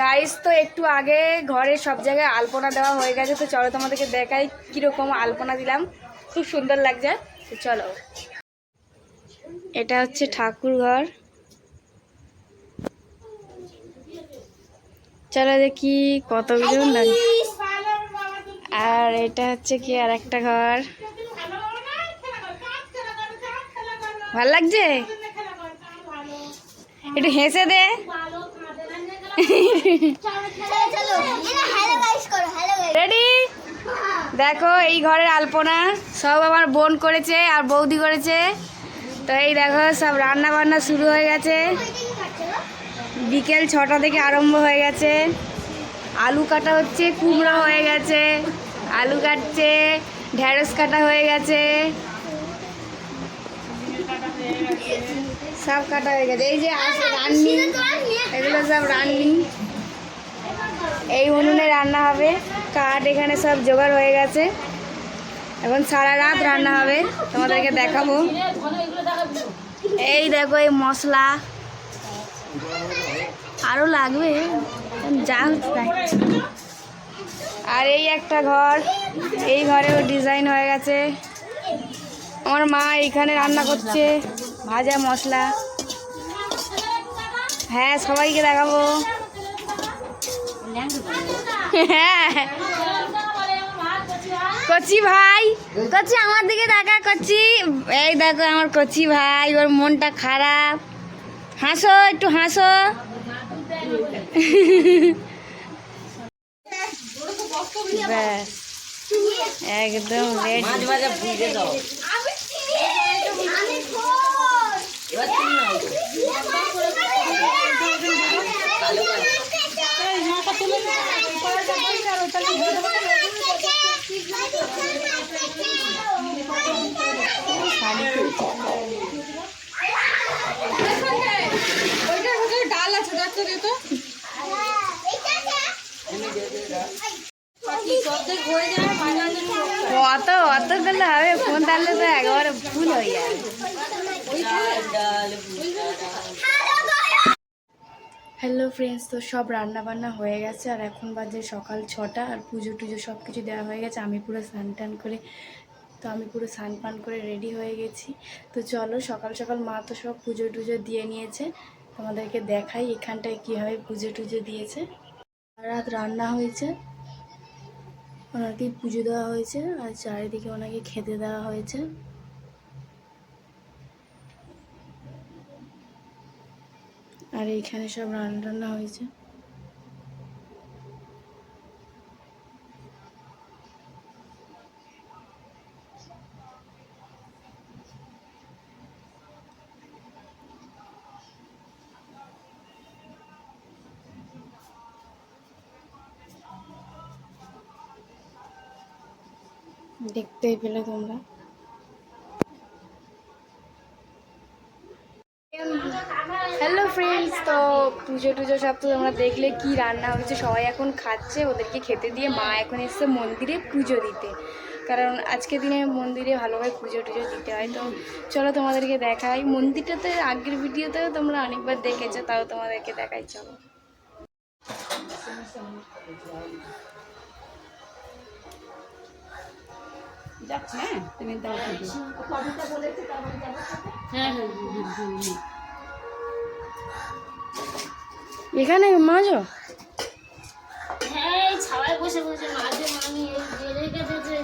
Guys তো একটু আগে ঘরে সব জায়গায় আলপনা দেওয়া হয়ে গেছে, তো চলো তোমাদেরকে দেখাই কিরকম আলপনা দিলাম। খুব সুন্দর লাগছে, তো চলো। এটা হচ্ছে ঠাকুর ঘর, চলো দেখি কত কিছু লাগে। আর এটা হচ্ছে কি আর একটা ঘর, ভাল লাগছে, একটু হেসে দে। রেডি? দেখো এই ঘরের আলপনা সব আমার বোন করেছে আর বৌদি করেছে। তো এই দেখো সব রান্না বান্না শুরু হয়ে গেছে, বিকেল 6টা থেকে আরম্ভ হয়ে গেছে। আলু কাটা হচ্ছে, কুমড়ো হয়ে গেছে, আলু কাটছে, ঢেঁড়স কাটা হয়ে গেছে, সব কাটা হয়ে গেছে। এই যে রান্নি, এগুলো সব রান্নি, এই উনুনে রান্না হবে। কাঠ এখানে সব জোগাড় হয়ে গেছে, এখন সারা রাত রান্না হবে, তোমাদেরকে দেখাবো। এই দেখো এই মশলা আরও লাগবে, যা হচ্ছে। আর এই একটা ঘর, এই ঘরেও ডিজাইন হয়ে গেছে। আমার মা এইখানে রান্না করছে, ভাজা মশলা। হ্যাঁ সবাইকে দেখাবো। হ্যাঁ কচি ভাই, কচি আমার দিকে দেখা, কচি এই দেখো আমার কচি ভাই, ওর মনটা খারাপ। হাসো, একটু হাসো। ব্যাস একদম ডাল আছে, অত অত করলে হবে, ফোন তাহলে তো একবারে ভুল হয়ে যাবে। হ্যালো ফ্রেন্ডস, তো সব রান্না বান্না হয়ে গেছে আর এখন বাজে সকাল 6টা, আর পুজো টুজো সব কিছু দেওয়া হয়ে গেছে। আমি পুরো স্নান পান করে রেডি হয়ে গেছি। তো চলো সকাল সকাল মা তো সব পুজো টুজো দিয়ে নিয়েছে, তোমাদেরকে দেখাই এখানটায় কীভাবে পুজো টুজো দিয়েছে। রাত রান্না হয়েছে, ওনাকে পুজো দেওয়া হয়েছে আর চারিদিকে ওনাকে খেতে দেওয়া হয়েছে। আর এইখানে সব রান্না হয়েছে। দেখতেই পেলে তোমরা। হ্যালো ফ্রেন্ডস, তো পুজো টুজো সব তো তোমরা দেখলে কি রান্না হয়েছে। সবাই এখন খাচ্ছে, ওদেরকে খেতে দিয়ে মা এখন এসছে মন্দিরে পুজো দিতে, কারণ আজকে দিনে মন্দিরে ভালোভাবে পুজো টুজো দিতে হয়। তো চলো তোমাদেরকে দেখাই। মন্দিরটাতে আগের ভিডিওতেও তোমরা অনেকবার দেখেছো, তাও তোমাদেরকে দেখাই, চলো। যাচ্ছে, হ্যাঁ তুমি দাও। হ্যাঁ এখানে মাঝো, হ্যাঁ ছাওয়ায় বসে বসে মাঝে মামি রেখেছে যে